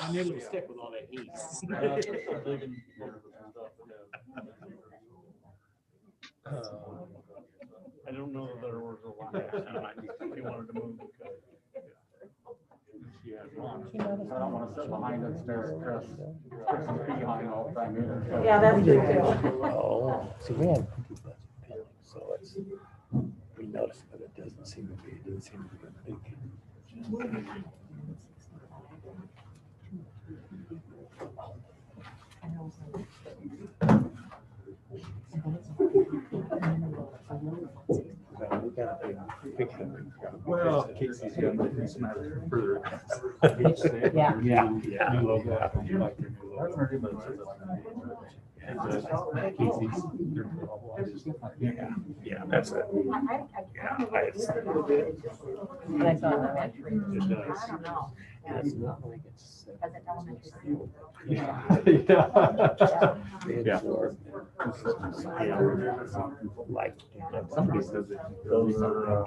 I knew it would stick with all that heat. I don't know that there was a lot of time they wanted to move because she had one. I don't want to sit behind and stare at Chris behind all the time either. So. Yeah, that's true too. Oh, see, we have so it's, we noticed, but it doesn't seem to be, it didn't seem to be a big. Well, Casey's got this matter further. Yeah. Yeah. New logo. You like their new logo. Yeah, that's it. And I saw elementary. It does. I don't know. It's not like it's. As an elementary school. Yeah. Yeah. Like. Somebody says that those are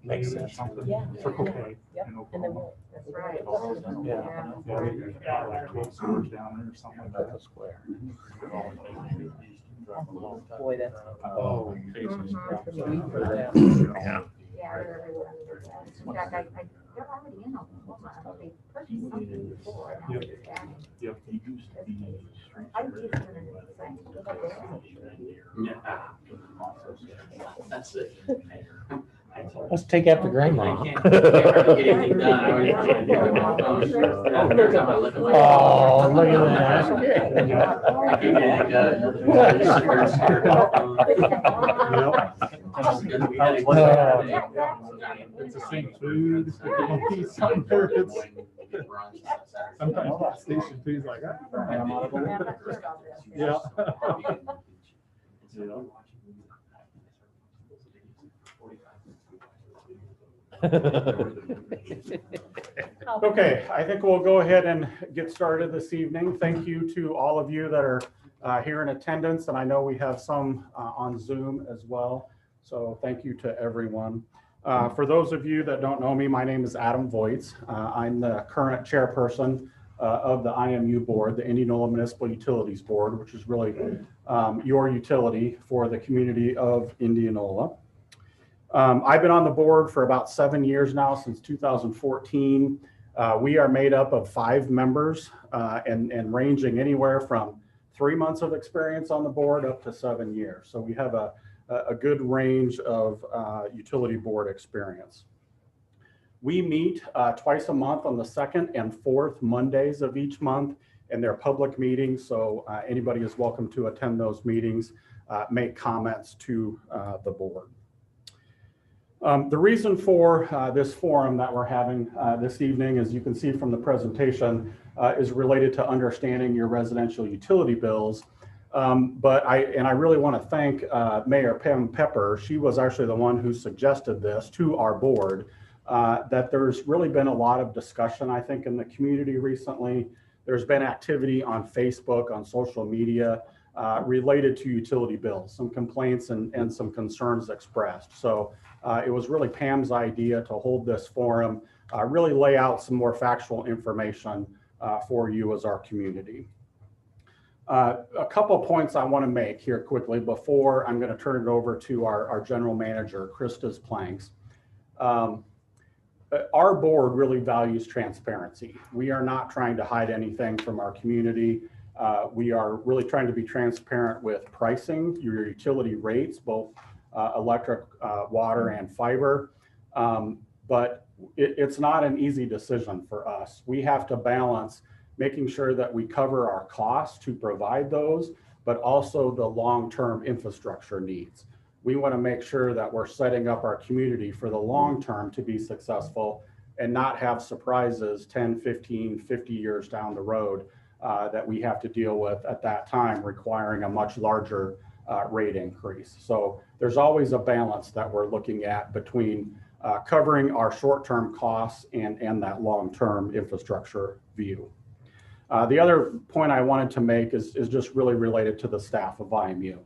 Makes sense. Yeah. Circle K. Yep. And then, that's right. Yeah. Yeah, like 12 scores down there or something like that. That's a square. Boy, that's. Oh, Casey's. Yeah. Yeah, they're everywhere. In fact, they're already in Oklahoma. They purchased something before. Now Yep. they're expanding. Yep, he used to be. I used to do the same. Yeah. That's it. Let's take after grandma. Oh, look at It's the same food. Sometimes station food's like, yeah. Okay, I think we'll go ahead and get started this evening. Thank you to all of you that are here in attendance, and I know we have some on Zoom as well. So thank you to everyone. For those of you that don't know me, my name is Adam Voits. I'm the current chairperson of the IMU board, the Indianola Municipal Utilities Board, which is really your utility for the community of Indianola. I've been on the board for about 7 years now, since 2014. We are made up of 5 members and ranging anywhere from 3 months of experience on the board up to 7 years. So we have a good range of utility board experience. We meet twice a month on the 2nd and 4th Mondays of each month, and they're public meetings. So anybody is welcome to attend those meetings, make comments to the board. The reason for this forum that we're having this evening, as you can see from the presentation, is related to understanding your residential utility bills. But I really want to thank Mayor Pam Pepper. She was actually the one who suggested this to our board, that there's really been a lot of discussion, I think, in the community recently. There's been activity on Facebook, on social media, related to utility bills, some complaints and some concerns expressed. So it was really Pam's idea to hold this forum, really lay out some more factual information for you as our community. A couple of points I want to make here quickly before I'm going to turn it over to our general manager, Krista's Planks. Our board really values transparency. We are not trying to hide anything from our community. We are really trying to be transparent with pricing, your utility rates, both electric, water, and fiber. But it's not an easy decision for us. We have to balance making sure that we cover our costs to provide those, but also the long-term infrastructure needs. We want to make sure that we're setting up our community for the long term to be successful and not have surprises 10, 15, 50 years down the road that we have to deal with at that time, requiring a much larger rate increase. So there's always a balance that we're looking at between covering our short-term costs and that long-term infrastructure view. The other point I wanted to make is just really related to the staff of IMU.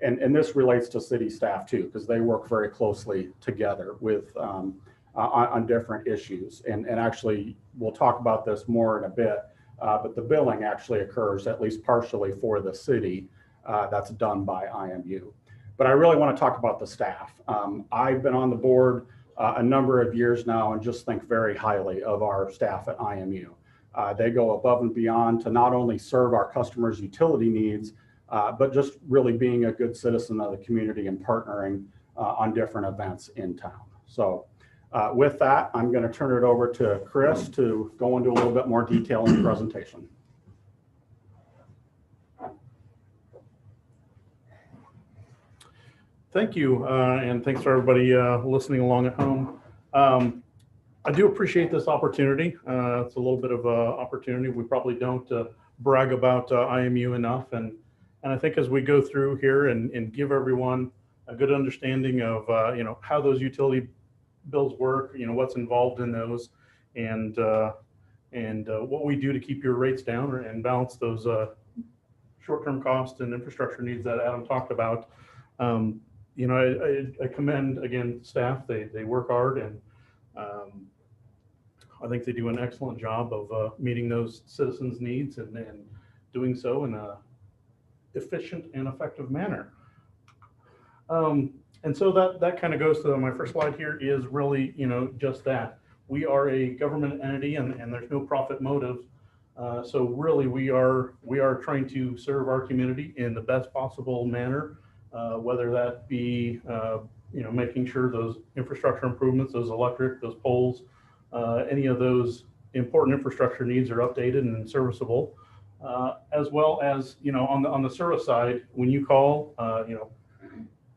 And this relates to city staff too, because they work very closely together with on different issues. And actually, we'll talk about this more in a bit, but the billing actually occurs at least partially for the city. That's done by IMU. But I really want to talk about the staff. I've been on the board a number of years now and just think very highly of our staff at IMU. They go above and beyond to not only serve our customers' utility needs, but just really being a good citizen of the community and partnering on different events in town. So with that, I'm going to turn it over to Chris to go into a little bit more detail in the presentation. Thank you, and thanks for everybody listening along at home. I do appreciate this opportunity. It's a little bit of an opportunity. We probably don't brag about IMU enough, and I think as we go through here and give everyone a good understanding of how those utility bills work, what's involved in those, and what we do to keep your rates down and balance those short-term costs and infrastructure needs that Adam talked about. I commend again staff. They work hard, and I think they do an excellent job of meeting those citizens' needs and doing so in a efficient and effective manner. And so that kind of goes to my first slide here is really, just that. We are a government entity and there's no profit motive. So really we are trying to serve our community in the best possible manner, whether that be, making sure those infrastructure improvements, those electric, those poles, any of those important infrastructure needs are updated and serviceable, as well as, on the service side, when you call,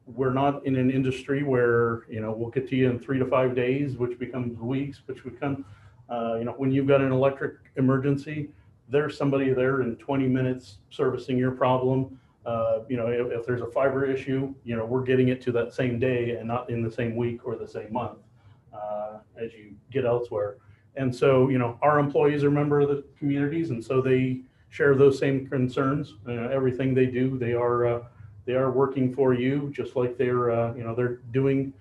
we're not in an industry where, we'll get to you in 3 to 5 days, which becomes weeks, which become, when you've got an electric emergency, there's somebody there in 20 minutes servicing your problem. If there's a fiber issue, we're getting it to that same day and not in the same week or the same month as you get elsewhere. And so, our employees are members of the communities, and so they share those same concerns. Everything they do, they are working for you, just like they're doing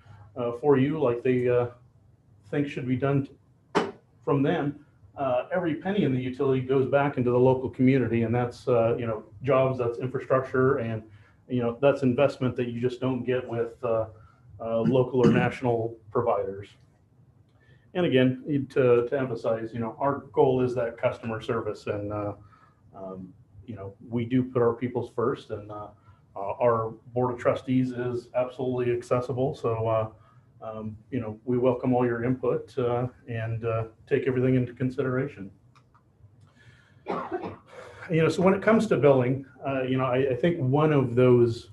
for you, like they think should be done from them. Every penny in the utility goes back into the local community, and that's jobs, that's infrastructure, and that's investment that you just don't get with local or national providers. And again, to emphasize, our goal is that customer service, and we do put our peoples first, and our board of trustees is absolutely accessible. So we welcome all your input and take everything into consideration. So when it comes to billing, I think one of those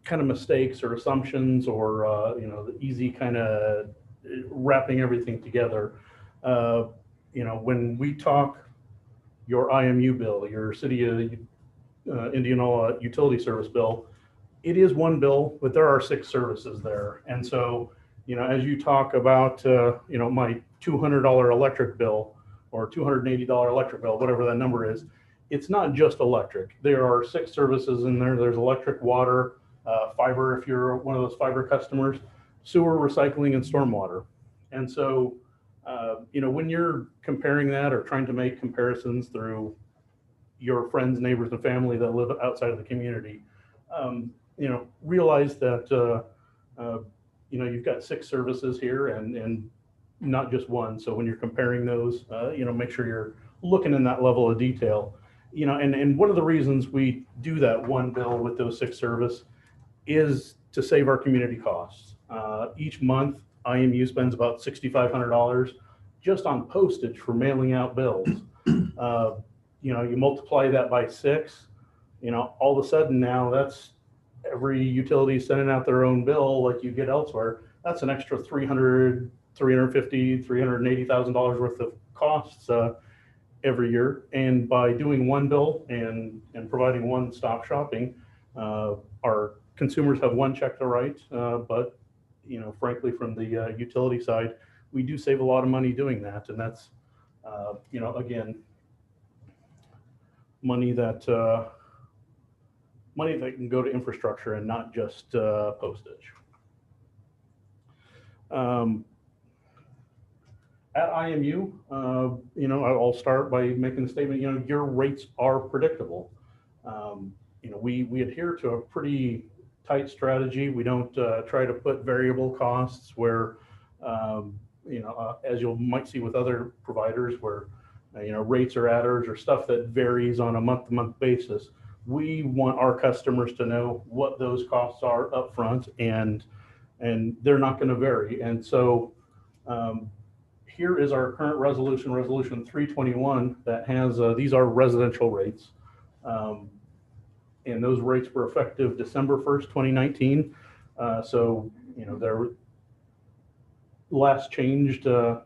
kind of mistakes or assumptions or, the easy kind of wrapping everything together, when we talk your IMU bill, your city of Indianola utility service bill, it is one bill, but there are 6 services there. And so, as you talk about, my $200 electric bill or $280 electric bill, whatever that number is, it's not just electric. There are 6 services in there. There's electric, water, fiber, if you're one of those fiber customers, sewer, recycling, and stormwater. And so, when you're comparing that or trying to make comparisons through your friends, neighbors, and family that live outside of the community, realize that, you've got 6 services here and not just one. So when you're comparing those, make sure you're looking in that level of detail, and one of the reasons we do that one bill with those 6 service is to save our community costs. Each month, IMU spends about $6,500 just on postage for mailing out bills. You multiply that by 6, all of a sudden now that's every utility sending out their own bill like you get elsewhere. That's an extra $350,000, $380,000 worth of costs every year. And by doing one bill and providing one-stop shopping, our consumers have one check to write, but frankly, from the utility side, we do save a lot of money doing that. And that's, again, money that can go to infrastructure and not just postage. At IMU, I'll start by making the statement, your rates are predictable. We adhere to a pretty tight strategy. We don't try to put variable costs where, as you might see with other providers where, rates or adders or stuff that varies on a month-to-month basis. We want our customers to know what those costs are upfront, and they're not going to vary. And so here is our current resolution 321, that has these are residential rates. And those rates were effective December 1st, 2019. So, they're last changed 2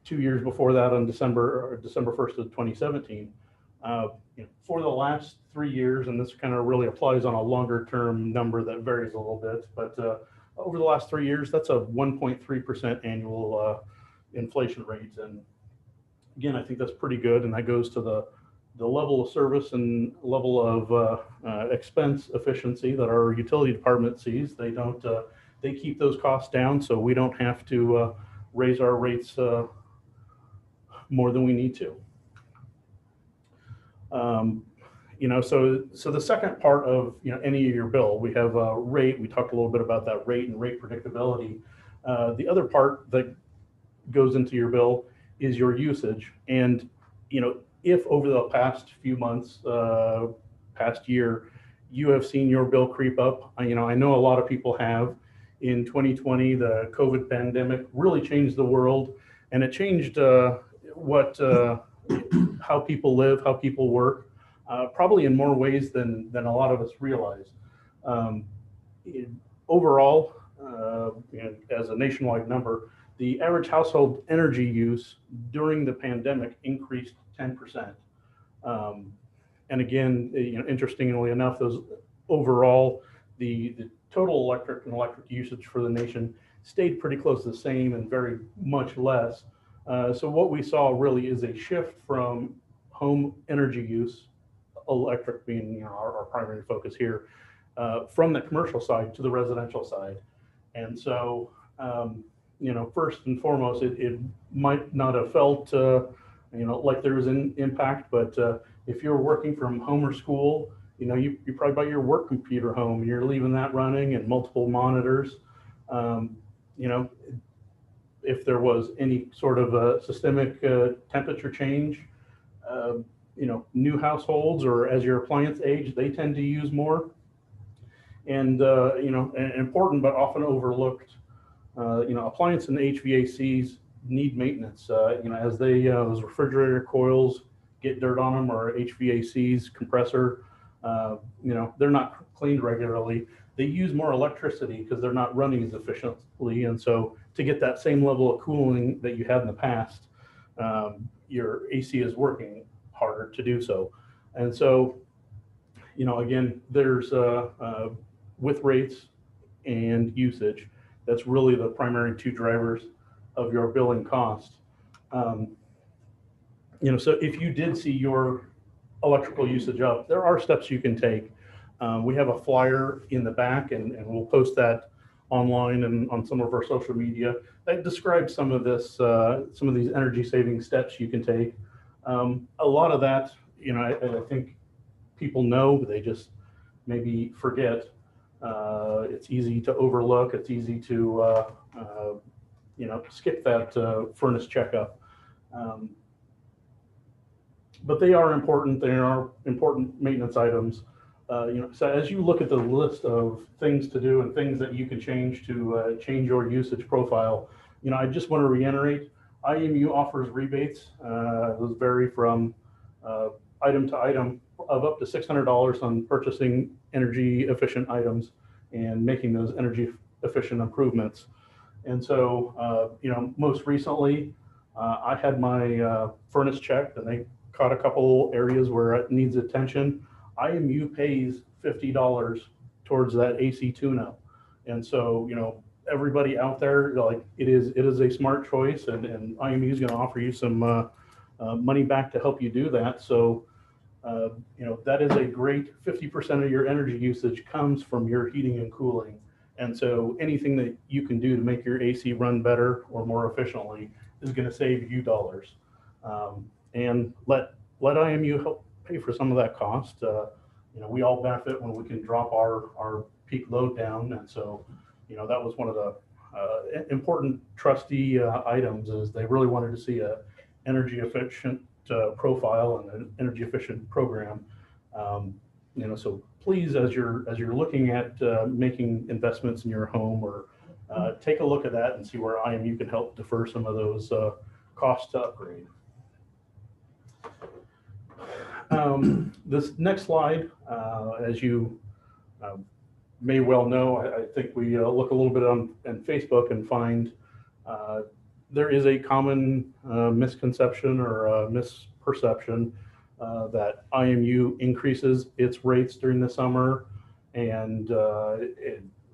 years before that on December 1st of 2017. For the last 3 years, and this kind of really applies on a longer term number that varies a little bit, but over the last 3 years, that's a 1.3% annual inflation rate. And again, I think that's pretty good. And that goes to the level of service and level of expense efficiency that our utility department sees. They keep those costs down, so we don't have to raise our rates more than we need to. So the second part of any of your bill, we have a rate. We talked a little bit about that rate and rate predictability. The other part that goes into your bill is your usage. And if over the past few months, past year, you have seen your bill creep up, I know a lot of people have. In 2020, the COVID pandemic really changed the world, and it changed how people live, how people work, probably in more ways than a lot of us realize. Overall, as a nationwide number, the average household energy use during the pandemic increased 10%. And again, interestingly enough, those overall, the total electric usage for the nation stayed pretty close to the same and very much less. So what we saw really is a shift from home energy use, electric being our primary focus here, from the commercial side to the residential side. And so, first and foremost, it might not have felt, like there was an impact, but if you're working from home or school, you probably brought your work computer home and you're leaving that running and multiple monitors. If there was any sort of a systemic temperature change, new households or as your appliance age, they tend to use more. And, important but often overlooked, appliance and HVACs need maintenance. As those refrigerator coils get dirt on them, or HVACs, compressor, they're not cleaned regularly. They use more electricity because they're not running as efficiently. And so to get that same level of cooling that you had in the past, your AC is working harder to do so. And so, again, there's with rates and usage, that's really the primary two drivers of your billing cost. So if you did see your electrical usage up, there are steps you can take. We have a flyer in the back, and we'll post that online and on some of our social media that describes some of this, some of these energy saving steps you can take. A lot of that, I think people know, but they just maybe forget. It's easy to overlook. It's easy to, skip that furnace checkup. But they are important. They are important maintenance items. So as you look at the list of things to do and things that you can change to change your usage profile, I just want to reiterate, IMU offers rebates. Those vary from item to item of up to $600 on purchasing energy efficient items and making those energy efficient improvements. And so, most recently, I had my furnace checked, and they caught a couple areas where it needs attention. IMU pays $50 towards that AC tune-up. And so, everybody out there, like it is a smart choice, and IMU is going to offer you some money back to help you do that. So, that is a great 50% of your energy usage comes from your heating and cooling. And so anything that you can do to make your AC run better or more efficiently is going to save you dollars. And let IMU help pay for some of that cost. We all benefit when we can drop our peak load down. And so, that was one of the important trustee items, is they really wanted to see a energy efficient profile and an energy efficient program. So please, as you're looking at making investments in your home, or take a look at that and see where IMU can help defer some of those costs to upgrade. This next slide, as you may well know, I think we look a little bit on Facebook and find there is a common misconception or misperception that IMU increases its rates during the summer. And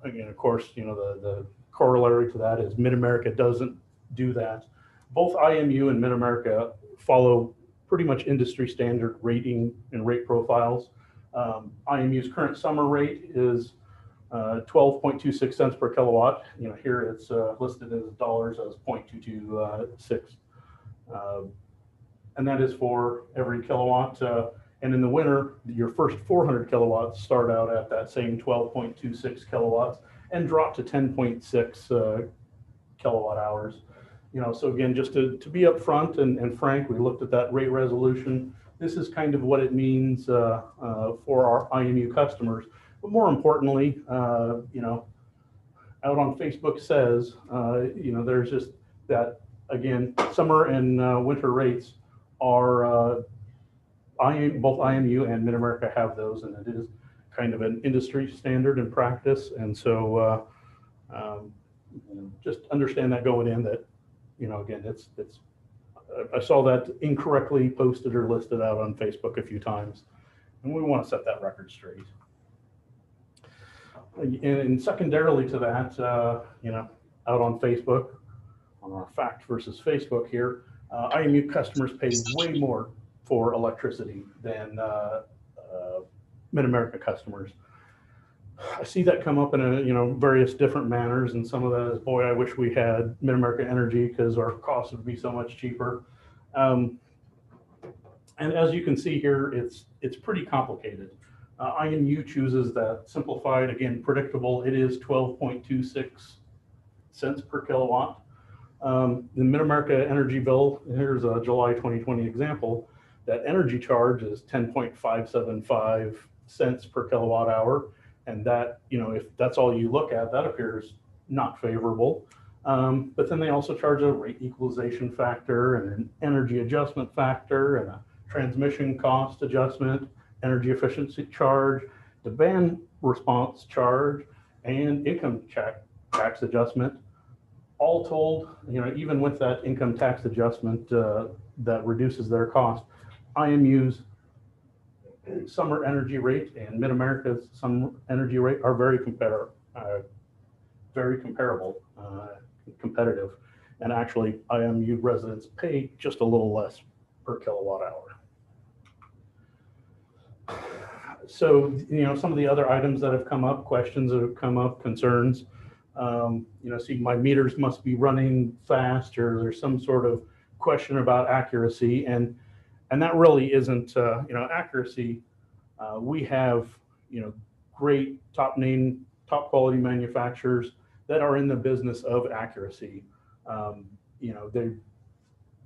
again, of course, the corollary to that is Mid-America doesn't do that. Both IMU and Mid-America follow pretty much industry standard rating and rate profiles. IMU's current summer rate is 12.26 cents per kilowatt. Here it's listed as dollars as 0.226. And that is for every kilowatt. And in the winter, your first 400 kilowatts start out at that same 12.26 kilowatts and drop to 10.6 kilowatt hours. So again, just to be upfront and frank, we looked at that rate resolution. This is kind of what it means for our IMU customers. But more importantly, out on Facebook says, there's just that, again, summer and winter rates are, both IMU and Mid-America have those, and it is kind of an industry standard and practice. And so just understand that going in, that, again, it's I saw that incorrectly posted or listed out on Facebook a few times, and we want to set that record straight. And secondarily to that, out on Facebook, on our fact versus Facebook here, IMU customers pay way more for electricity than Mid-America customers. I see that come up in various different manners, and some of that is, boy, I wish we had Mid-America Energy because our costs would be so much cheaper. And as you can see here, it's pretty complicated. IMU chooses that simplified, again, predictable. It is 12.26 cents per kilowatt. The Mid-America Energy bill, here's a July 2020 example, that energy charge is 10.575 cents per kilowatt hour. And that, if that's all you look at, that appears not favorable. But then they also charge a rate equalization factor and an energy adjustment factor and a transmission cost adjustment, energy efficiency charge, demand response charge, and income tax adjustment. All told, even with that income tax adjustment that reduces their cost, IMU's summer energy rate and Mid-America's summer energy rate are very comparable, competitive. And actually, IMU residents pay just a little less per kilowatt hour. So, some of the other items that have come up, questions that have come up, concerns, see, my meters must be running fast, or there's some sort of question about accuracy. And that really isn't, accuracy. We have, great top quality manufacturers that are in the business of accuracy. They,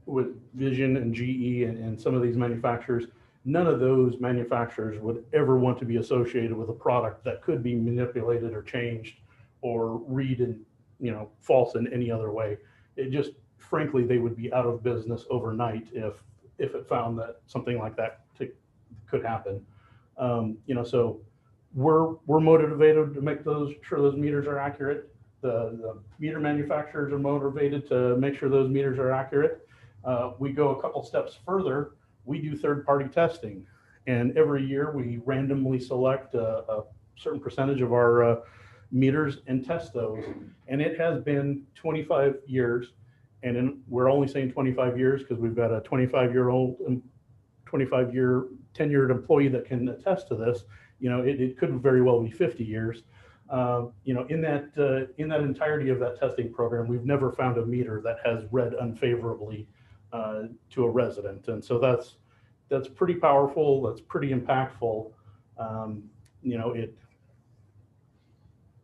with Vision and GE and some of these manufacturers, none of those manufacturers would ever want to be associated with a product that could be manipulated or changed or read in, false in any other way. It just, frankly, they would be out of business overnight if it found that something like that could happen. So we're motivated to make sure those meters are accurate. The meter manufacturers are motivated to make sure those meters are accurate. We go a couple steps further. We do third-party testing, and every year we randomly select a certain percentage of our meters and test those. And it has been 25 years. And we're only saying 25 years because we've got a 25-year-old, 25-year tenured employee that can attest to this. It could very well be 50 years. In that entirety of that testing program, we've never found a meter that has read unfavorably to a resident. And so that's pretty powerful. That's pretty impactful.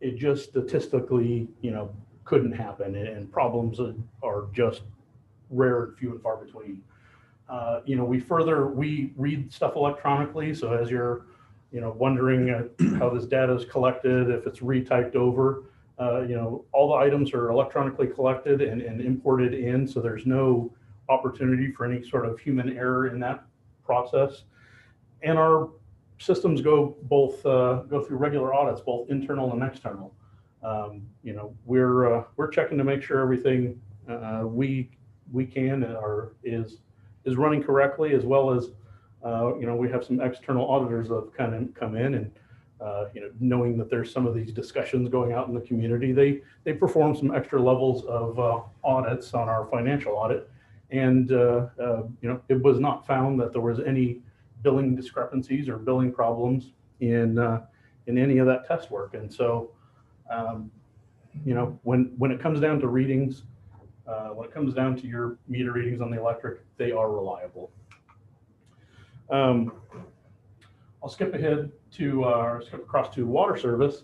It just statistically, couldn't happen, and problems are just rare and few and far between. We read stuff electronically. So as you're, wondering how this data is collected, if it's retyped over, all the items are electronically collected and imported in. So there's no opportunity for any sort of human error in that process. And our systems go through regular audits, both internal and external. We're checking to make sure everything we can is running correctly, as well as we have some external auditors that have kind of come in and knowing that there's some of these discussions going out in the community, they perform some extra levels of audits on our financial audit, and it was not found that there was any billing discrepancies or billing problems in any of that test work. And so when it comes down to readings, when it comes down to your meter readings on the electric, they are reliable. I'll skip across to water service.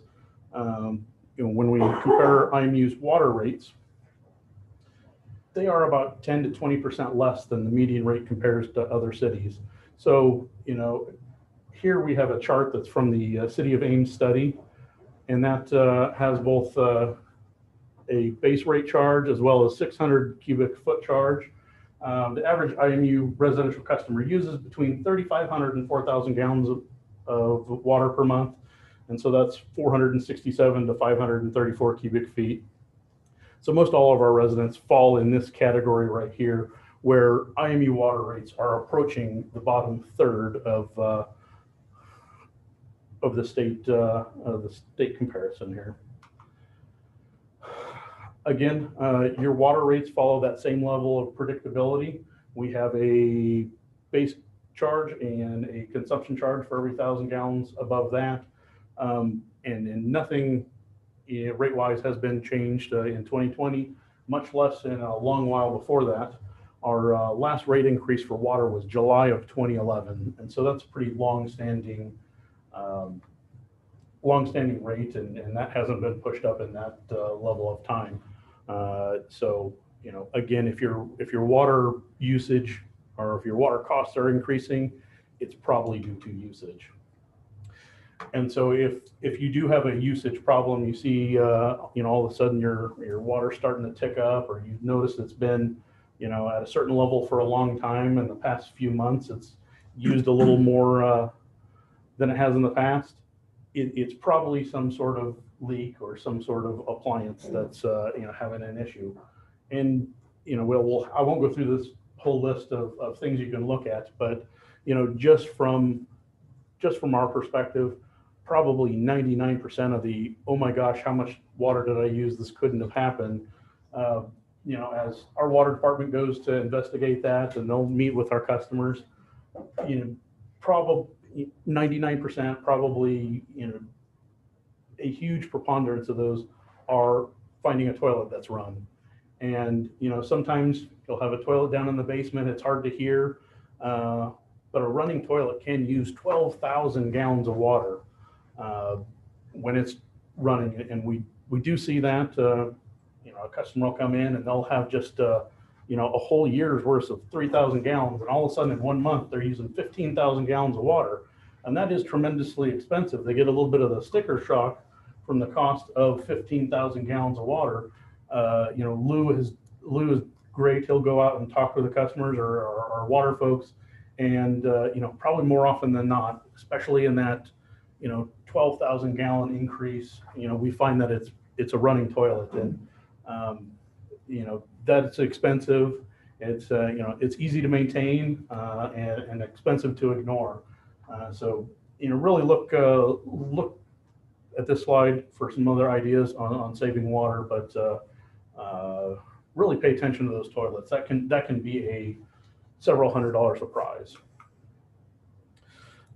When we compare IMU's water rates, they are about 10 to 20% less than the median rate compares to other cities. So, here we have a chart that's from the City of Ames study, and that has both a base rate charge as well as 600 cubic foot charge. The average IMU residential customer uses between 3,500 and 4,000 gallons of water per month. And so that's 467 to 534 cubic feet. So most all of our residents fall in this category right here, where IMU water rates are approaching the bottom third of the state comparison here. Again, your water rates follow that same level of predictability. We have a base charge and a consumption charge for every 1,000 gallons above that. And nothing rate-wise has been changed in 2020, much less in a long while before that. Our last rate increase for water was July of 2011. And so that's a pretty long-standing rate, and that hasn't been pushed up in that level of time. So, again, if your water usage or if your water costs are increasing, it's probably due to usage. And so if you do have a usage problem, you see, all of a sudden your water starting to tick up, or you've noticed it's been, at a certain level for a long time. In the past few months, it's used a little more than it has in the past. It's probably some sort of leak or some sort of appliance that's having an issue. And I won't go through this whole list of things you can look at, but just from our perspective, probably 99% of the, oh my gosh, how much water did I use? This couldn't have happened. As our water department goes to investigate that, and they'll meet with our customers, probably 99%, probably, a huge preponderance of those are finding a toilet that's run. And, sometimes you'll have a toilet down in the basement. It's hard to hear, but a running toilet can use 12,000 gallons of water when it's running. And we do see that, a customer will come in and they'll have just, a whole year's worth of 3,000 gallons. And all of a sudden in 1 month, they're using 15,000 gallons of water. And that is tremendously expensive. They get a little bit of the sticker shock from the cost of 15,000 gallons of water. Lou is great. He'll go out and talk with the customers or our water folks. And, probably more often than not, especially in that, 12,000 gallon increase, we find that it's a running toilet. And, that's expensive. It's, it's easy to maintain and expensive to ignore. So, really look at this slide for some other ideas on saving water, but really pay attention to those toilets. That can be a several $100s a prize.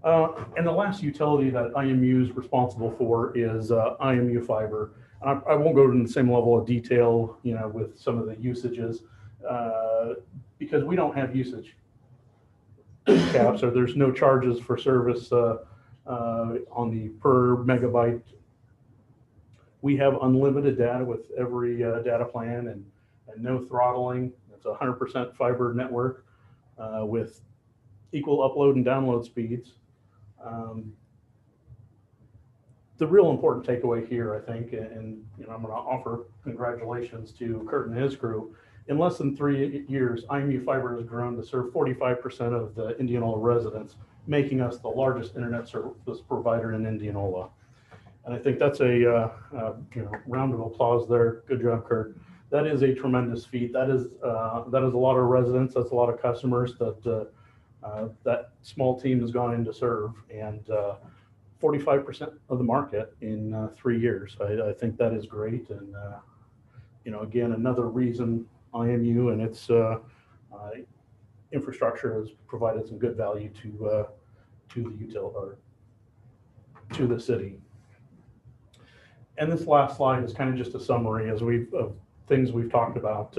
And the last utility that IMU is responsible for is IMU fiber. And I won't go into the same level of detail, with some of the usages, because we don't have usage caps, or there's no charges for service on the per megabyte. We have unlimited data with every data plan, and no throttling. It's a 100% fiber network with equal upload and download speeds. The real important takeaway here, I think, and I'm going to offer congratulations to Kurt and his crew. In less than 3 years, IMU Fiber has grown to serve 45% of the Indianola residents, making us the largest internet service provider in Indianola. And I think that's a round of applause there. Good job, Kurt. That is a tremendous feat. That is a lot of residents. That's a lot of customers that that small team has gone in to serve, and 45% of the market in 3 years. I think that is great, and again, another reason IMU and its infrastructure has provided some good value to the utility, or to the city. And this last slide is kind of just a summary of things we've talked about.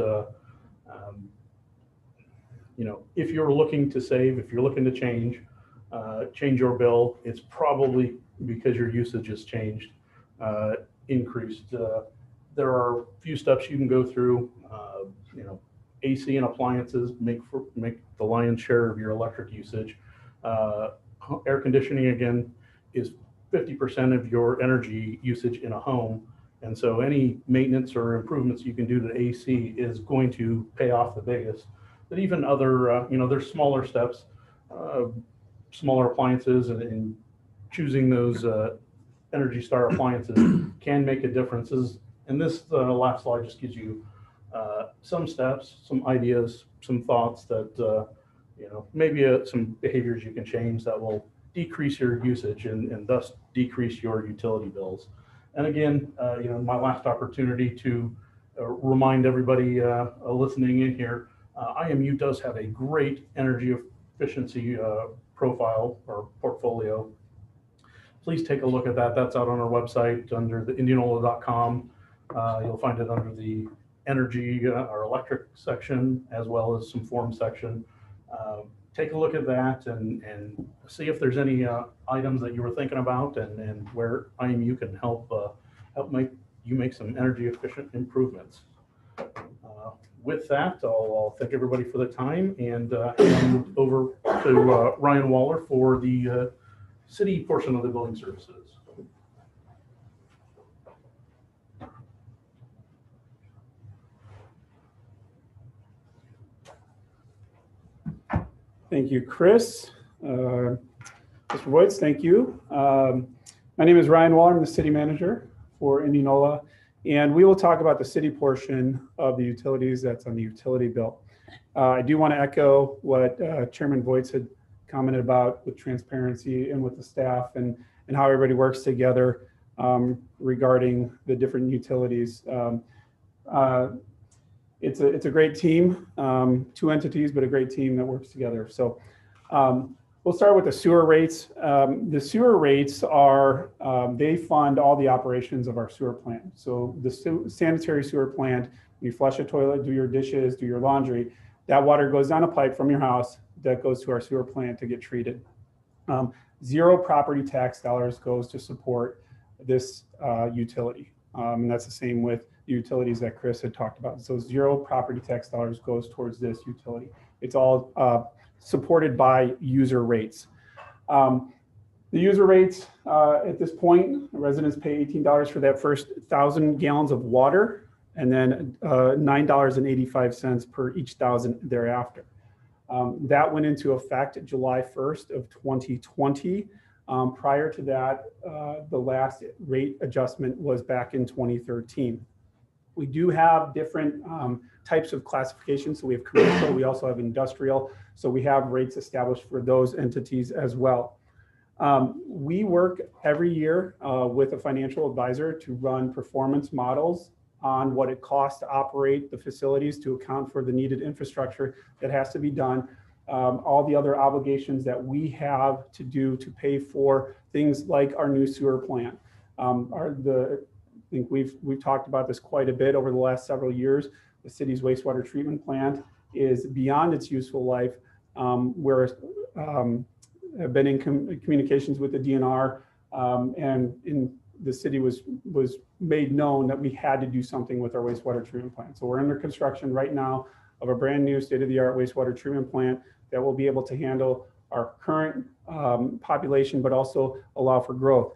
If you're looking to save, if you're looking to change your bill, it's probably because your usage has changed, increased. There are a few steps you can go through. AC and appliances make the lion's share of your electric usage. Air conditioning, again, is 50% of your energy usage in a home. And so any maintenance or improvements you can do to AC is going to pay off the biggest. But even other, there's smaller steps, smaller appliances, and choosing those Energy Star appliances can make a difference. And this last slide just gives you some steps, some ideas, some thoughts that, maybe some behaviors you can change that will decrease your usage and thus decrease your utility bills. And again, my last opportunity to remind everybody listening in here, IMU does have a great energy efficiency profile or portfolio. Please take a look at that. That's out on our website under the Indianola.com. You'll find it under the energy or electric section, as well as some form section. Take a look at that and see if there's any items that you were thinking about and where IMU can help make some energy efficient improvements. With that, I'll thank everybody for the time and hand over to Ryan Waller for the city portion of the building services. Thank you, Chris. Mr. Voits, thank you. My name is Ryan Waller. I'm the city manager for Indianola, and we will talk about the city portion of the utilities that's on the utility bill. I do want to echo what Chairman Voits had commented about with transparency and with the staff and how everybody works together regarding the different utilities. It's a great team, 2 entities, but a great team that works together. So we'll start with the sewer rates. The sewer rates are, they fund all the operations of our sewer plant. So the sanitary sewer plant, you flush a toilet, do your dishes, do your laundry, that water goes down a pipe from your house that goes to our sewer plant to get treated. 0 property tax dollars goes to support this utility. And that's the same with utilities that Chris had talked about. So 0 property tax dollars goes towards this utility. It's all supported by user rates. The user rates at this point, residents pay $18 for that first 1,000 gallons of water, and then $9.85 per each 1,000 thereafter. That went into effect July 1st of 2020. Prior to that, the last rate adjustment was back in 2013. We do have different types of classifications. So we have commercial, we also have industrial. So we have rates established for those entities as well. We work every year with a financial advisor to run performance models on what it costs to operate the facilities to account for the needed infrastructure that has to be done, all the other obligations that we have to do to pay for things like our new sewer plant. I think we've talked about this quite a bit over the last several years. The city's wastewater treatment plant is beyond its useful life. I've been in communications with the DNR, and the city was made known that we had to do something with our wastewater treatment plant. So we're under construction right now of a brand new state-of-the-art wastewater treatment plant that will be able to handle our current population, but also allow for growth.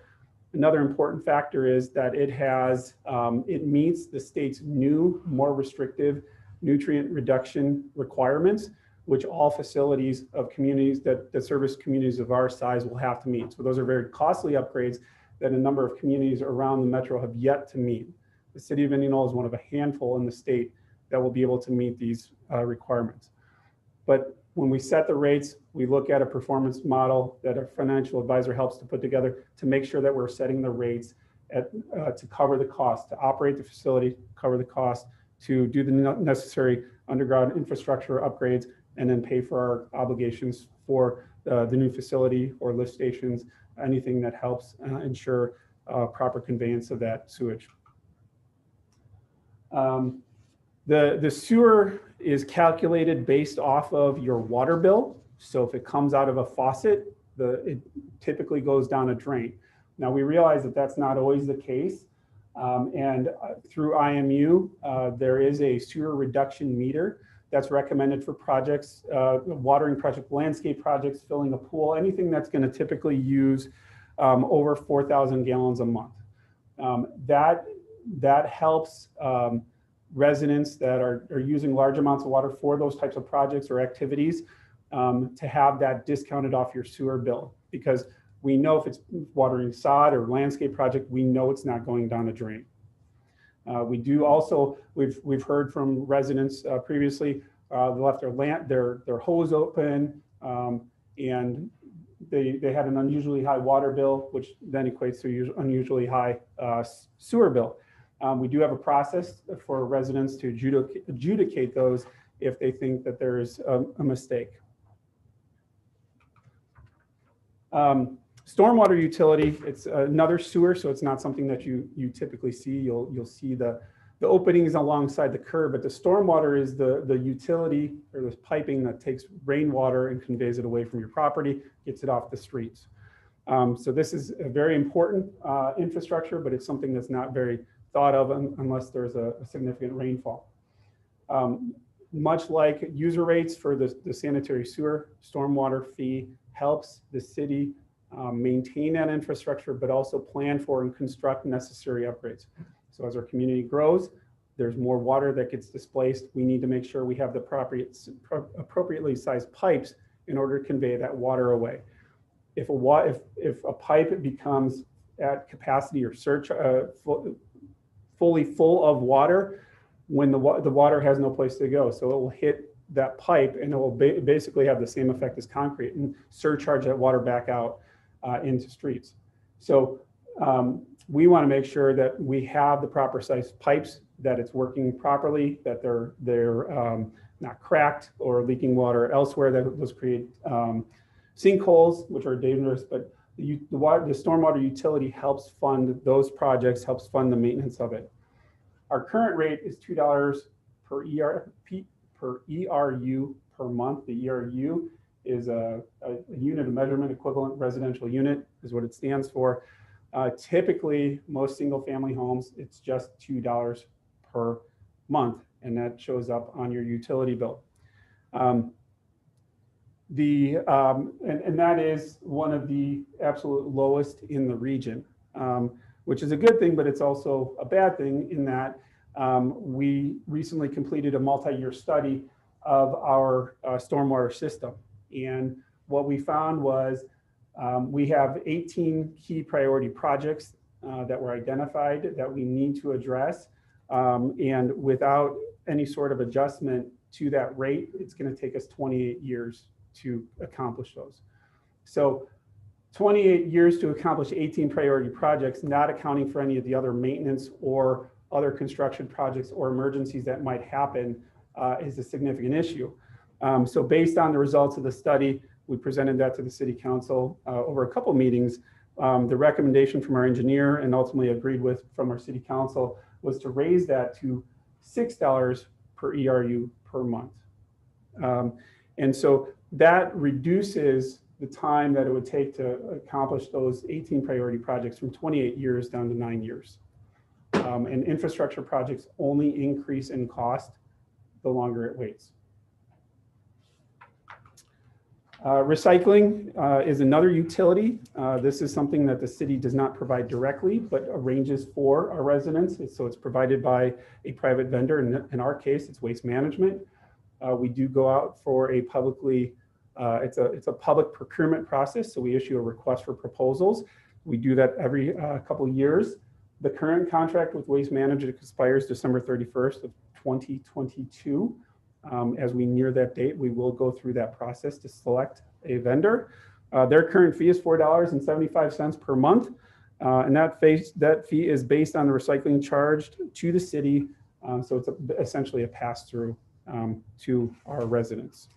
Another important factor is that it meets the state's new, more restrictive nutrient reduction requirements, which all facilities of communities that service communities of our size will have to meet. So those are very costly upgrades that a number of communities around the metro have yet to meet. The city of Indianola is one of a handful in the state that will be able to meet these requirements. But when we set the rates, we look at a performance model that a financial advisor helps to put together to make sure that we're setting the rates to cover the cost, to operate the facility, cover the cost, to do the necessary underground infrastructure upgrades, and then pay for our obligations for the new facility or lift stations, anything that helps ensure proper conveyance of that sewage. The sewer is calculated based off of your water bill. So if it comes out of a faucet, it typically goes down a drain. Now we realize that that's not always the case. Through IMU, there is a sewer reduction meter that's recommended for projects, watering project, landscape projects, filling a pool, anything that's going to typically use over 4,000 gallons a month. That helps residents that are using large amounts of water for those types of projects or activities to have that discounted off your sewer bill, because we know if it's watering sod or landscape project, we know it's not going down a drain. We do also, we've heard from residents previously, they left their hose open and they had an unusually high water bill, which then equates to unusually high sewer bill. We do have a process for residents to adjudicate those if they think that there is a mistake. Stormwater utility, it's another sewer, so it's not something that you typically see. You'll see the openings alongside the curb, but the stormwater is the utility or the piping that takes rainwater and conveys it away from your property, gets it off the streets. So this is a very important infrastructure, but it's something that's not very thought of unless there's a significant rainfall. Much like user rates for the sanitary sewer, stormwater fee helps the city maintain that infrastructure, but also plan for and construct necessary upgrades. So as our community grows, there's more water that gets displaced. We need to make sure we have the appropriately sized pipes in order to convey that water away. If a pipe becomes at capacity or fully full of water, when the water has no place to go, so it will hit that pipe and it will basically have the same effect as concrete and surcharge that water back out into streets. So we want to make sure that we have the proper size pipes, that it's working properly, that they're not cracked or leaking water elsewhere. That those create sinkholes, which are dangerous. But the stormwater utility helps fund those projects, helps fund the maintenance of it. Our current rate is $2 per ERU per month. The ERU is a unit of measurement equivalent residential unit is what it stands for. Typically, most single family homes, it's just $2 per month, and that shows up on your utility bill. And that is one of the absolute lowest in the region, which is a good thing, but it's also a bad thing in that we recently completed a multi-year study of our stormwater system. And what we found was we have 18 key priority projects that were identified that we need to address. And without any sort of adjustment to that rate, it's going to take us 28 years to accomplish those. So 28 years to accomplish 18 priority projects, not accounting for any of the other maintenance or other construction projects or emergencies that might happen, is a significant issue. So based on the results of the study, we presented that to the city council over a couple meetings. The recommendation from our engineer and ultimately agreed with from our city council was to raise that to $6 per ERU per month. And so that reduces the time that it would take to accomplish those 18 priority projects from 28 years down to 9 years. And infrastructure projects only increase in cost the longer it waits. Recycling is another utility. This is something that the city does not provide directly, but arranges for our residents. So it's provided by a private vendor. In our case, it's Waste Management. We do go out for a it's a public procurement process. So we issue a request for proposals. We do that every couple of years. The current contract with Waste Management expires December 31st of 2022. As we near that date, we will go through that process to select a vendor. Their current fee is $4.75 per month. And that fee is based on the recycling charged to the city. So it's essentially a pass-through to our residents.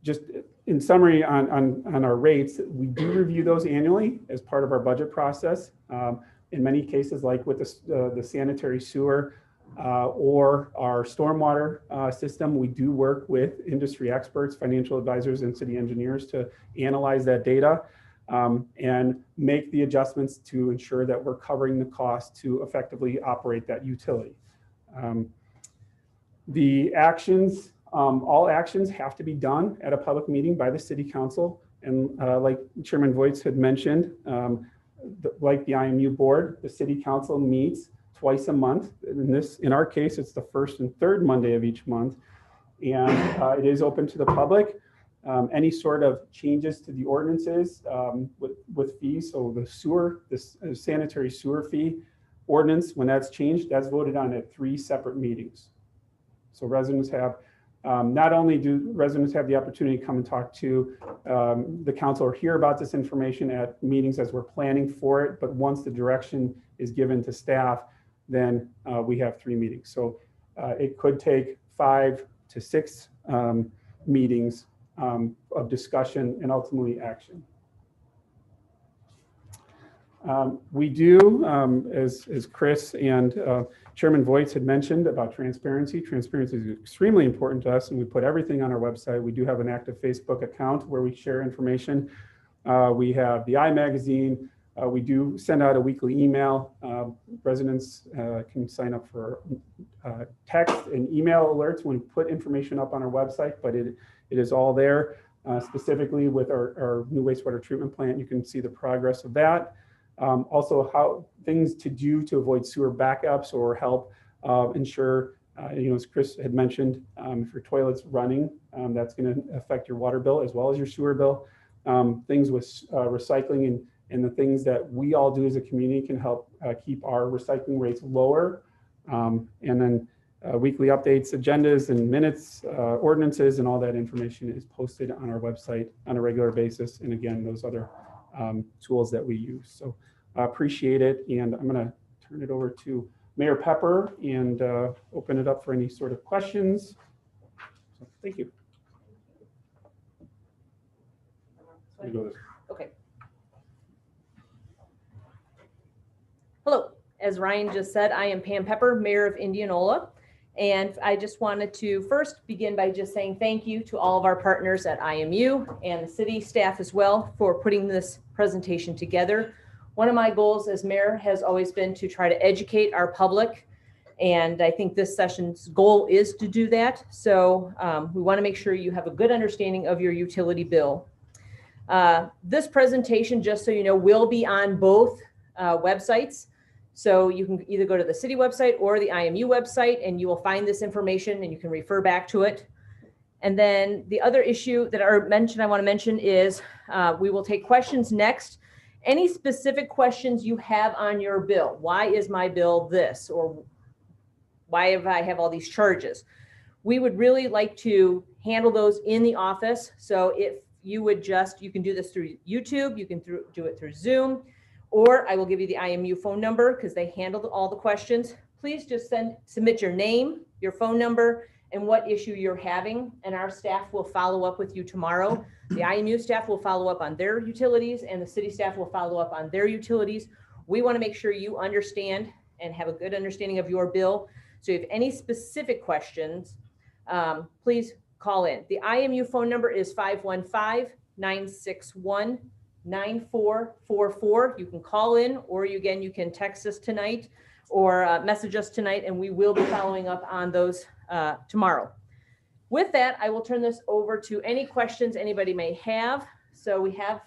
Just in summary on our rates, we do review those annually as part of our budget process. In many cases, like with the sanitary sewer or our stormwater system, we do work with industry experts, financial advisors, and city engineers to analyze that data and make the adjustments to ensure that we're covering the cost to effectively operate that utility. The actions, all actions have to be done at a public meeting by the city council. And like Chairman Voits had mentioned, like the IMU board, the city council meets twice a month. In our case, it's the first and third Monday of each month. And it is open to the public. Any sort of changes to the ordinances with fees, so the sanitary sewer fee ordinance, when that's changed, that's voted on at 3 separate meetings. So residents have, not only do residents have the opportunity to come and talk to the council or hear about this information at meetings as we're planning for it, but once the direction is given to staff, then we have 3 meetings. So it could take 5 to 6 meetings of discussion and ultimately action. We do, as Chris and Chairman Voits had mentioned about transparency. Transparency is extremely important to us, and we put everything on our website. We do have an active Facebook account where we share information. We have the iMagazine. We do send out a weekly email. Residents can sign up for text and email alerts when we put information up on our website, but it is all there. Specifically with our new wastewater treatment plant, you can see the progress of that. Also, how things to do to avoid sewer backups or help ensure, as Chris had mentioned, if your toilet's running, that's going to affect your water bill as well as your sewer bill. Things with recycling and the things that we all do as a community can help keep our recycling rates lower. And then weekly updates, agendas and minutes, ordinances, and all that information is posted on our website on a regular basis. And again, those other tools that we use. So I appreciate it. And I'm going to turn it over to Mayor Pepper and open it up for any sort of questions. So, thank you. Okay. Hello, as Ryan just said, I am Pam Pepper, Mayor of Indianola. And I just wanted to first begin by just saying thank you to all of our partners at IMU and the city staff as well for putting this presentation together. One of my goals as mayor has always been to try to educate our public. And I think this session's goal is to do that. So we want to make sure you have a good understanding of your utility bill. This presentation, just so you know, will be on both websites. So you can either go to the city website or the IMU website, and you will find this information and you can refer back to it. And then the other issue that I want to mention is we will take questions next. Any specific questions you have on your bill? Why is my bill this? Or why have I have all these charges? We would really like to handle those in the office. So if you would you can do this through YouTube, you can do it through Zoom, or I will give you the IMU phone number because they handled all the questions. Please just submit your name, your phone number, and what issue you're having, and our staff will follow up with you tomorrow. The IMU staff will follow up on their utilities, and the city staff will follow up on their utilities. We want to make sure you understand and have a good understanding of your bill. So if you have any specific questions, please call in. The IMU phone number is 515-961-9444. You can call in, or you can text us tonight or message us tonight, and we will be following up on those tomorrow. With that, I will turn this over to any questions anybody may have. So we have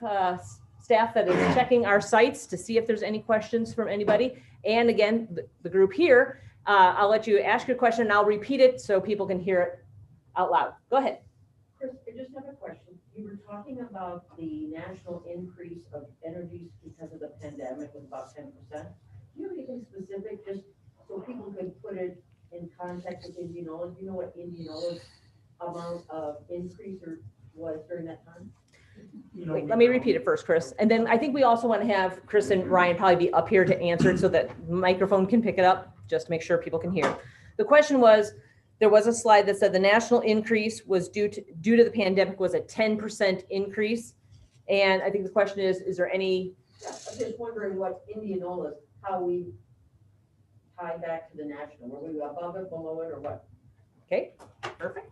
staff that is checking our sites to see if there's any questions from anybody. And again, the group here, I'll let you ask your question and I'll repeat it so people can hear it out loud. Go ahead. Chris, I just have a question. You were talking about the national increase of energy because of the pandemic was about 10%. Do you have anything specific, just so people can put it in context with Indianola? Do you know what Indianola's amount of increase was during that time? Wait, let me repeat it first, Chris. And then I think we also want to have Chris and Ryan probably be up here to answer it so that microphone can pick it up, just to make sure people can hear. The question was, there was a slide that said the national increase was due to the pandemic was a 10% increase. And I think the question is there any? I'm just wondering what Indianola's, how we tie back to the national. Were we above it, below it, or what? Okay, perfect.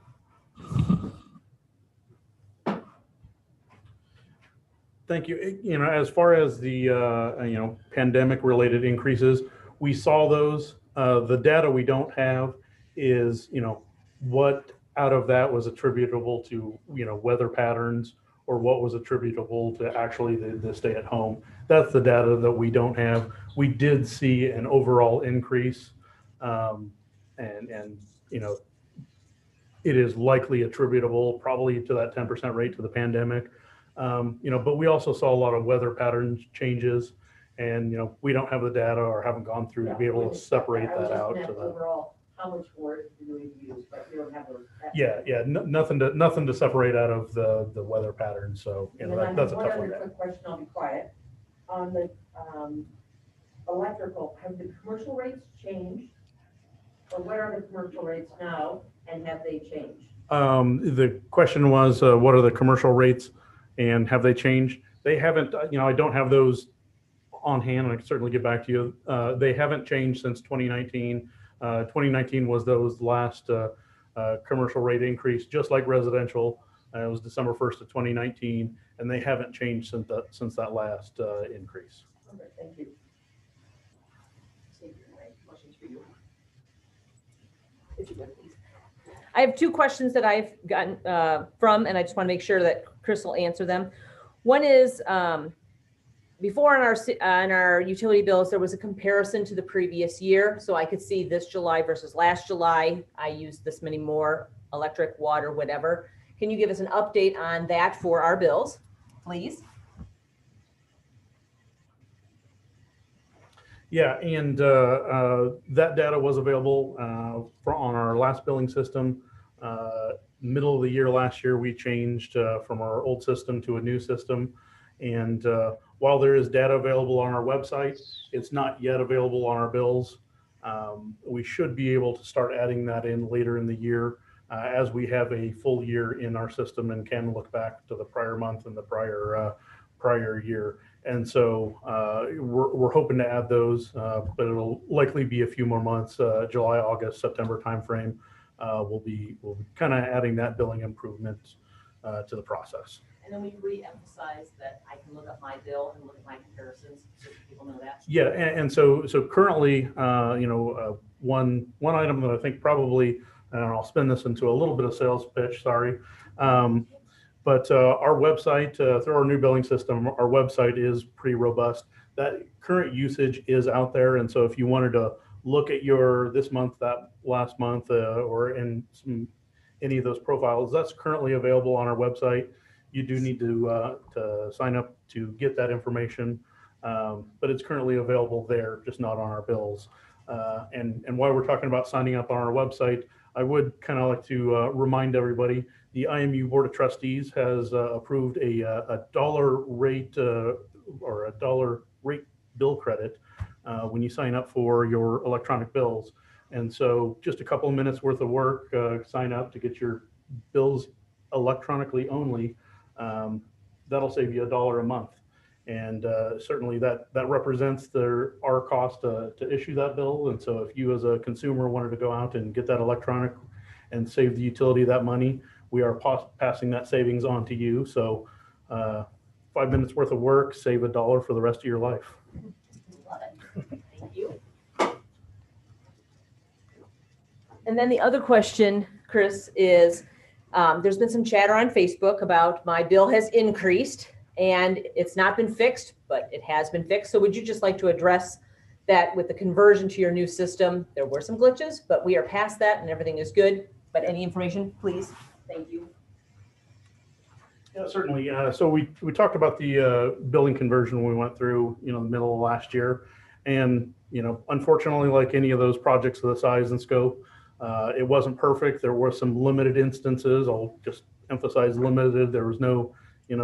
Thank you. As far as the pandemic related increases, we saw those. The data we don't have is what out of that was attributable to weather patterns, or what was attributable to actually the stay at home. That's the data that we don't have. We did see an overall increase, and it is likely attributable probably to that 10% rate to the pandemic. But we also saw a lot of weather patterns changes, and we don't have the data or haven't gone through to be able to separate that out. To the overall, how much more do we use? But we don't have those. Nothing to separate out of the weather patterns. So that's a tough one. One other quick question. I'll be quiet. On the electrical, have the commercial rates changed, or what are the commercial rates now, and have they changed? The question was, what are the commercial rates? And have they changed? They haven't, I don't have those on hand, and I can certainly get back to you. They haven't changed since 2019. 2019 was those last commercial rate increase, just like residential. It was December 1st of 2019, and they haven't changed since that last increase. Okay, thank you. I have two questions that I've gotten from, and I just want to make sure that Chris will answer them. One is, before on our utility bills, there was a comparison to the previous year. So I could see this July versus last July, I used this many more electric, water, whatever. Can you give us an update on that for our bills, please? Yeah, and that data was available on our last billing system. Middle of the year last year, we changed from our old system to a new system. And while there is data available on our website, it's not yet available on our bills. We should be able to start adding that in later in the year as we have a full year in our system and can look back to the prior month and the prior year. And so we're hoping to add those, but it'll likely be a few more months. July, August, September timeframe. We'll be kind of adding that billing improvement to the process. And then we re-emphasize that I can look up my bill and look at my comparisons, so people know that. Yeah, and so currently, one item that I think probably, and I'll spin this into a little bit of sales pitch. Sorry. But our website, through our new billing system, our website is pretty robust. That current usage is out there. And so if you wanted to look at your this month, that last month, or in any of those profiles, that's currently available on our website. You do need to sign up to get that information, but it's currently available there, just not on our bills. And while we're talking about signing up on our website, I would kind of like to remind everybody, the IMU Board of Trustees has approved a dollar rate or a dollar rate bill credit when you sign up for your electronic bills. And so just a couple of minutes worth of work, sign up to get your bills electronically only. That'll save you $1 a month. And certainly that represents our cost to issue that bill. And so if you as a consumer wanted to go out and get that electronic and save the utility that money, we are passing that savings on to you. So 5 minutes worth of work, save $1 for the rest of your life. Love it. Thank you. And then the other question, Chris, is there's been some chatter on Facebook about my bill has increased and it's not been fixed, but it has been fixed. So would you just like to address that with the conversion to your new system? There were some glitches, but we are past that and everything is good. But any information, please? Thank you. Yeah, certainly. So we talked about the billing conversion when we went through, the middle of last year. And, unfortunately, like any of those projects of the size and scope, it wasn't perfect. There were some limited instances. I'll just emphasize limited. There was no,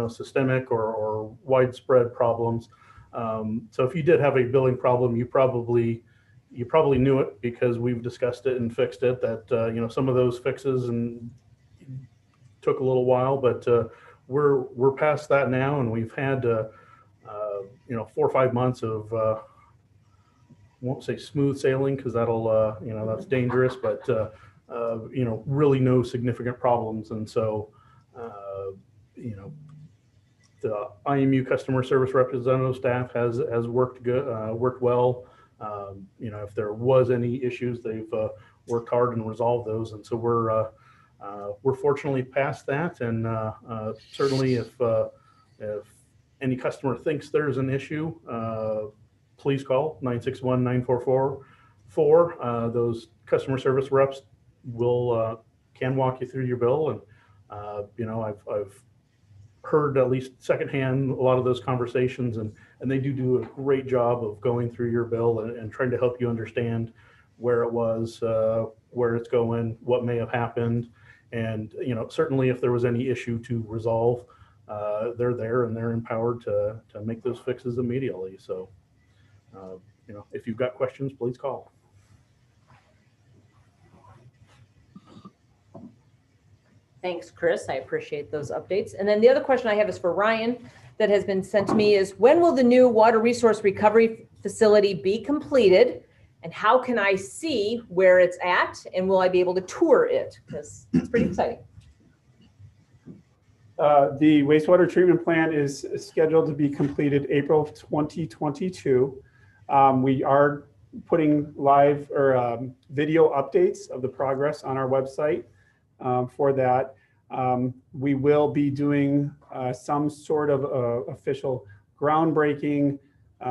systemic or widespread problems. So if you did have a billing problem, you probably knew it because we've discussed it and fixed it. That some of those fixes and took a little while, but we're past that now, and we've had 4 or 5 months of won't say smooth sailing because that'll that's dangerous, but really no significant problems. And so the IMU customer service representative staff has worked well. If there was any issues, they've worked hard and resolved those. And so we're fortunately past that. And certainly if any customer thinks there's an issue, please call 961-9444. Those customer service reps can walk you through your bill. And I've heard at least secondhand a lot of those conversations, and they do a great job of going through your bill and trying to help you understand where it was, where it's going, what may have happened. And certainly if there was any issue to resolve, they're there and they're empowered to make those fixes immediately. So if you've got questions, please call. Thanks, Chris. I appreciate those updates. And then the other question I have is for Ryan that has been sent to me is, when will the new water resource recovery facility be completed? And how can I see where it's at? And will I be able to tour it? Because it's pretty exciting. The wastewater treatment plant is scheduled to be completed April of 2022. We are putting live or video updates of the progress on our website for that. We will be doing some sort of official groundbreaking.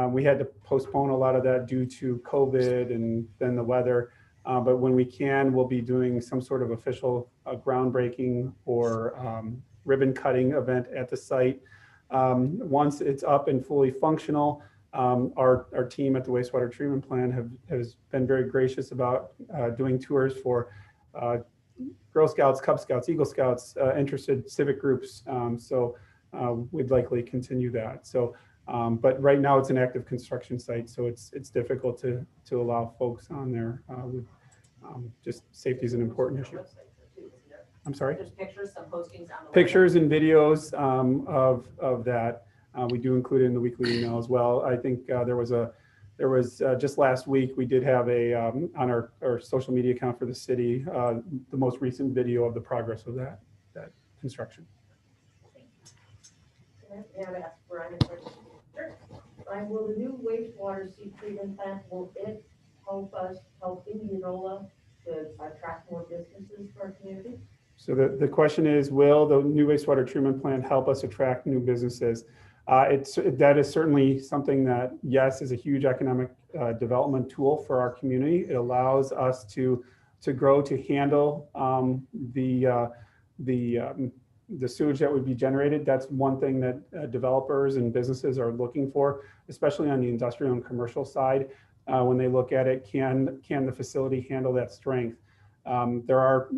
We had to postpone a lot of that due to COVID and then the weather. But when we can, we'll be doing some sort of official groundbreaking or ribbon cutting event at the site. Once it's up and fully functional, our team at the wastewater treatment plant has been very gracious about doing tours for Girl Scouts, Cub Scouts, Eagle Scouts, interested civic groups. So we'd likely continue that. So, but right now it's an active construction site, so it's difficult to allow folks on there. Just safety is an important issue. I'm sorry? There's pictures, some postings on the Pictures and videos of that. We do include it in the weekly email as well. I think there was just last week, we did have on our social media account for the city, the most recent video of the progress of that construction. May I ask Brian a question? Sure. Brian, will the new wastewater treatment plant, will it help Indianola to attract more businesses for our community? So the question is, will the new wastewater treatment plant help us attract new businesses? That is certainly something that, yes, is a huge economic development tool for our community. It allows us to grow, to handle the sewage that would be generated. That's one thing that developers and businesses are looking for, especially on the industrial and commercial side. When they look at it, can the facility handle that strength? There are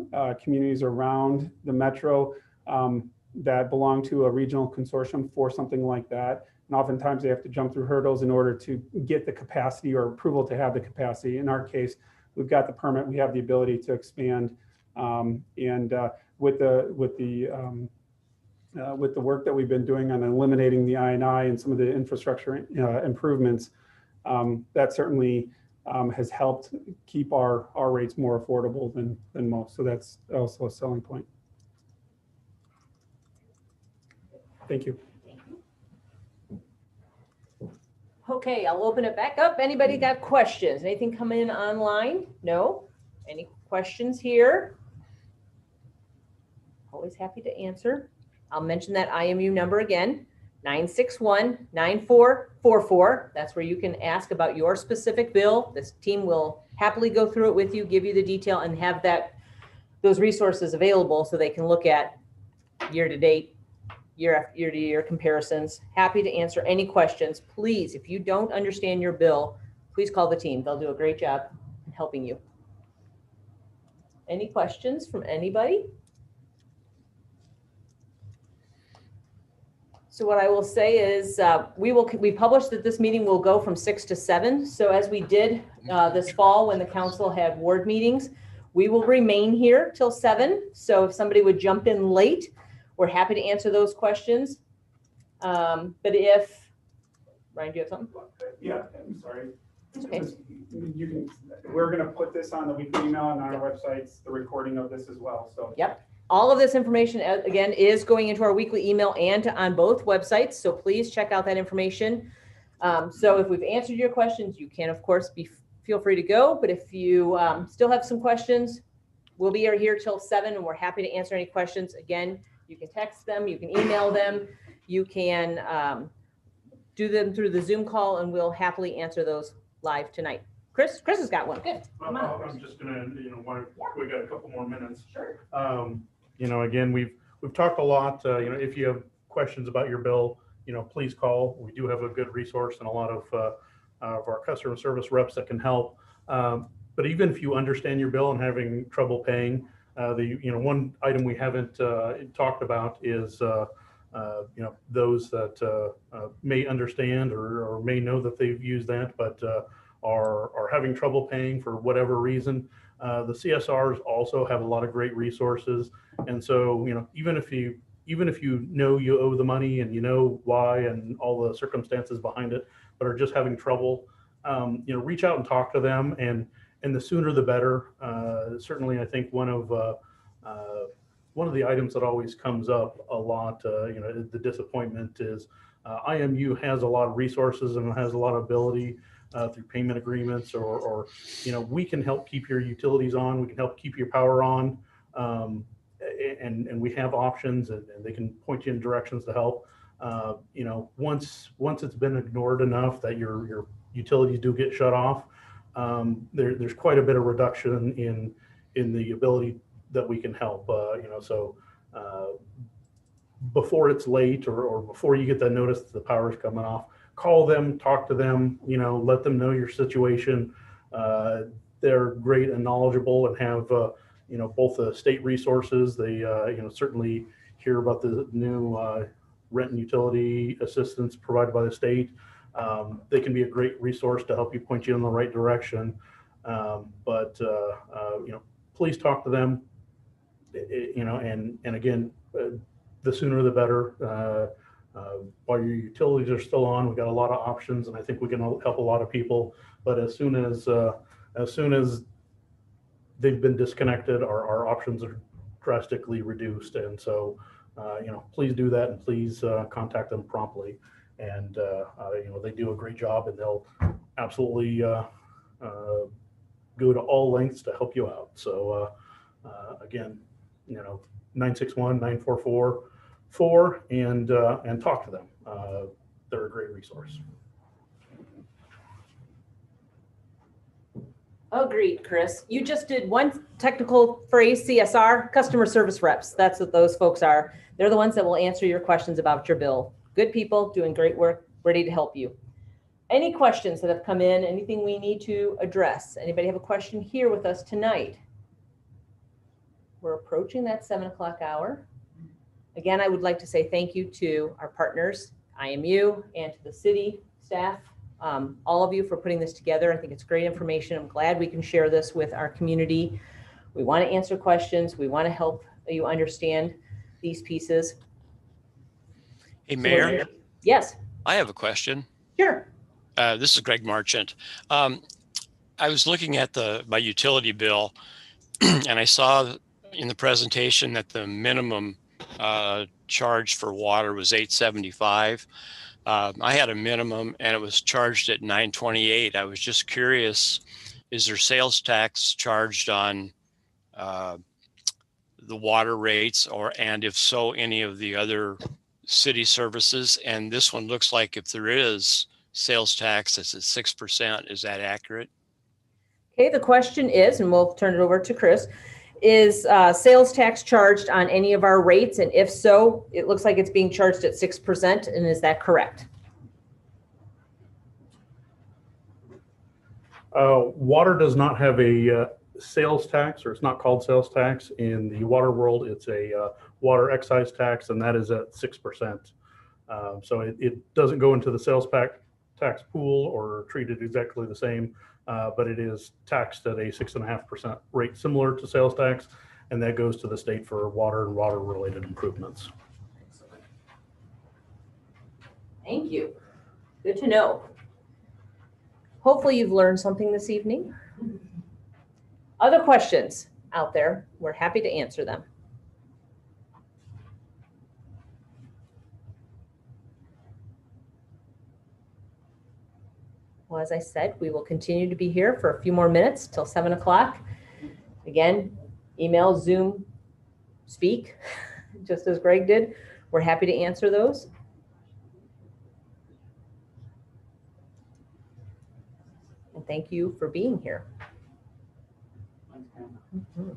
communities around the metro that belong to a regional consortium for something like that. And oftentimes they have to jump through hurdles in order to get the capacity or approval to have the capacity. In our case, we've got the permit, we have the ability to expand. With the work that we've been doing on eliminating the I&I and some of the infrastructure improvements, that certainly has helped keep our rates more affordable than most. So that's also a selling point. Thank you. Okay, I'll open it back up. Anybody got questions? Anything coming in online? No? Any questions here? Always happy to answer. I'll mention that IMU number again, 961-9444. That's where you can ask about your specific bill. This team will happily go through it with you, give you the detail, and have those resources available so they can look at year-to-date, year-to-year comparisons. Happy to answer any questions. Please, if you don't understand your bill, please call the team. They'll do a great job in helping you. Any questions from anybody? So what I will say is we published that this meeting will go from 6 to 7. So as we did this fall when the council had ward meetings, we will remain here till 7. So if somebody would jump in late, we're happy to answer those questions. But if, Ryan, do you have something? Yeah, I'm sorry. Okay. We're going to put this on the weekly email and on our websites, the recording of this as well. So Yep. All of this information, again, is going into our weekly email and on both websites. So please check out that information. So if we've answered your questions, you can, of course, feel free to go. But if you still have some questions, we'll be here till 7, and we're happy to answer any questions. Again, you can text them, you can email them, you can do them through the Zoom call, and we'll happily answer those live tonight. Chris has got one. Good. Come on. I'm just gonna, we got a couple more minutes. Sure. Again, we've talked a lot. If you have questions about your bill, please call. We do have a good resource and a lot of our customer service reps that can help. But even if you understand your bill and having trouble paying, one item we haven't talked about is those that may understand or may know that they've used that, but are having trouble paying for whatever reason. The CSRs also have a lot of great resources, and so even if you know you owe the money and you know why and all the circumstances behind it, but are just having trouble, reach out and talk to them, and the sooner the better. Certainly, I think one of the items that always comes up a lot, the disappointment is IMU has a lot of resources and has a lot of ability through payment agreements, or we can help keep your utilities on, we can help keep your power on, and we have options, and they can point you in directions to help. Once it's been ignored enough that your utilities do get shut off, there's quite a bit of reduction in the ability that we can help. So before it's late or before you get that notice that the power is coming off, call them, talk to them, let them know your situation. They're great and knowledgeable and have, both the state resources. They, certainly hear about the new rent and utility assistance provided by the state. They can be a great resource to help you point you in the right direction. But please talk to them, and again, the sooner the better. While your utilities are still on, we've got a lot of options, and I think we can help a lot of people. But as soon as they've been disconnected, our options are drastically reduced. And so, please do that, and please contact them promptly. And they do a great job, and they'll absolutely go to all lengths to help you out. So again, 961-9444 and talk to them. They're a great resource. Agreed, Chris. You just did one technical phrase, CSR, customer service reps. That's what those folks are. They're the ones that will answer your questions about your bill. Good people doing great work, ready to help you. Any questions that have come in? Anything we need to address? Anybody have a question here with us tonight? we're approaching that 7 o'clock hour. Again, I would like to say thank you to our partners, IMU, and to the city staff, all of you for putting this together. I think it's great information. I'm glad we can share this with our community. We want to answer questions. We want to help you understand these pieces. Hey, Mayor, Yes, I have a question. sure. This is Greg Marchant. I was looking at my utility bill and I saw in the presentation that the minimum charge for water was $8.75. I had a minimum and it was charged at $9.28. I was just curious, is there sales tax charged on the water rates, and if so, any of the other city services? And this one looks like if there is sales tax, it's at 6%. Is that accurate? Okay, the question is, and we'll turn it over to Chris, is sales tax charged on any of our rates? And if so, it looks like it's being charged at 6%. And is that correct? Water does not have a sales tax, or it's not called sales tax. In the water world, it's a water excise tax, and that is at 6%. So it doesn't go into the sales tax pool or treated exactly the same, but it is taxed at a 6.5% rate, similar to sales tax, and that goes to the state for water and water-related improvements. Thank you. Good to know. Hopefully you've learned something this evening. Other questions out there, we're happy to answer them. Well, as I said, we will continue to be here for a few more minutes till 7 o'clock. Again, email, Zoom, speak, just as Greg did. We're happy to answer those. And thank you for being here. Mhm.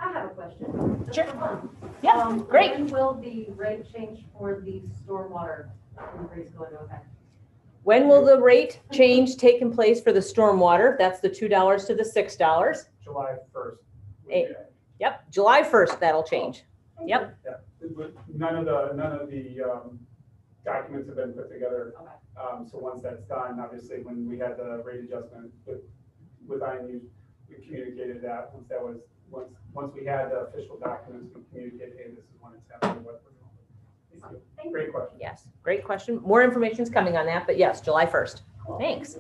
I have a question. Sure. Just for fun. Yeah, great. When will the rate change for the stormwater increase go into effect? When will the rate change taking place for the stormwater? That's the $2 to the $6. July 1st. Yep, July 1st, that'll change. Yep. Yeah, but none of the documents have been put together. Okay. So once that's done, obviously, when we had the rate adjustment with IMU, we communicated that. Once we had the official documents, we communicated, hey, this is when it's happening, what we're doing. Thank you. Great question. Yes, great question. More information is coming on that, but yes, July 1st. Thanks.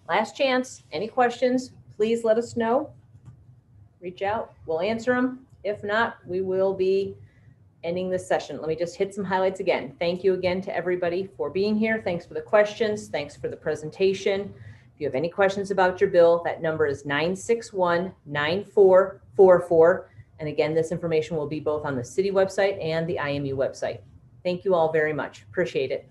last chance. Any questions, please let us know. Reach out, we'll answer them. If not, we will be ending this session. Let me just hit some highlights again. Thank you again to everybody for being here. Thanks for the questions. Thanks for the presentation. If you have any questions about your bill, that number is 961-9444. And again, this information will be both on the city website and the IMU website. Thank you all very much. Appreciate it.